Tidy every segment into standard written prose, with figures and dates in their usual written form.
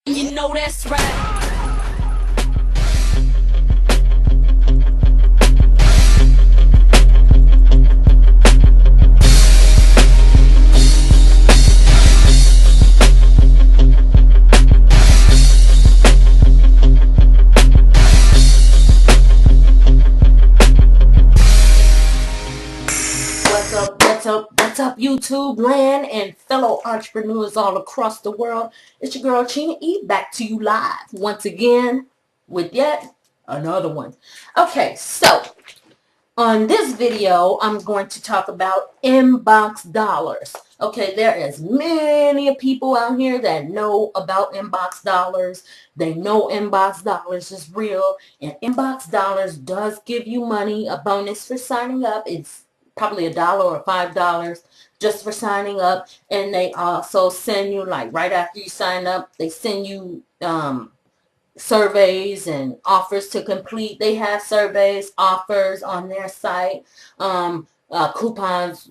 You know that's right. What's up, YouTube land and fellow entrepreneurs all across the world? It's your girl, Chena E, back to you live once again with yet another one. Okay, so on this video, I'm going to talk about Inboxdollars. Okay, there is many people out here that know about Inboxdollars. They know Inboxdollars is real, and Inboxdollars does give you money, a bonus for signing up. It's probably $1 or $5 just for signing up, and they also send you, like right after you sign up, they send you surveys and offers to complete. They have surveys, offers on their site, coupons,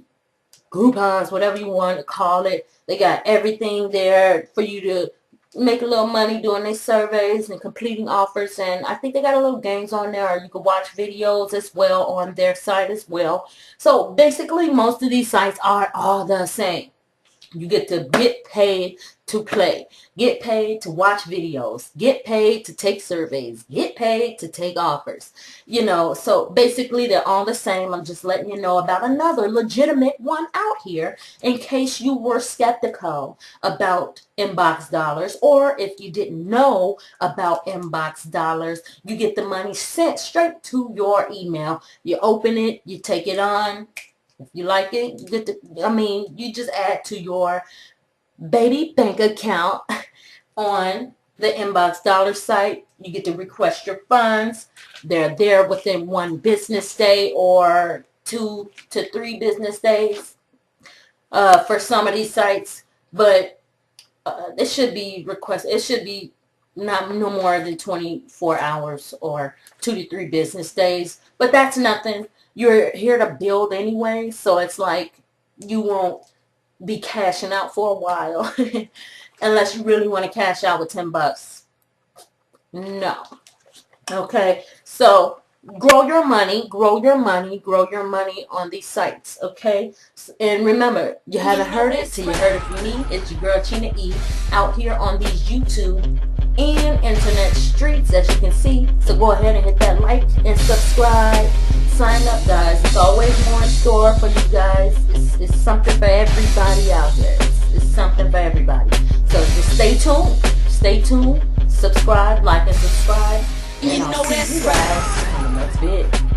whatever you want to call it. They got everything there for you to make a little money doing their surveys and completing offers. And I think they got a little games on there, or you can watch videos as well on their site as well. So basically, most of these sites are all the same. You get to get paid to play, get paid to watch videos, get paid to take surveys, get paid to take offers. You know, so basically they're all the same. I'm just letting you know about another legitimate one out here in case you were skeptical about Inboxdollars, or if you didn't know about Inboxdollars, you get the money sent straight to your email. You open it, you take it on. If you like it, you get you just add to your baby bank account on the Inboxdollars site. You get to request your funds. They're there within 1 business day or 2 to 3 business days for some of these sites. But it should be requested. It should be no more than 24 hours or 2 to 3 business days. But that's nothing. You're here to build anyway, so it's like you won't be cashing out for a while unless you really want to cash out with 10 bucks. No. Okay, so grow your money on these sites, okay? And remember, you haven't heard it, so you heard it from me. It's your girl, Chena E, out here on these YouTube and internet streets, as you can see. So go ahead and hit that like and subscribe. Sign up, guys. It's always more in store for you guys. It's something for everybody out here. It's something for everybody. So just stay tuned, subscribe, like and subscribe, and I'll see you guys on the next vid.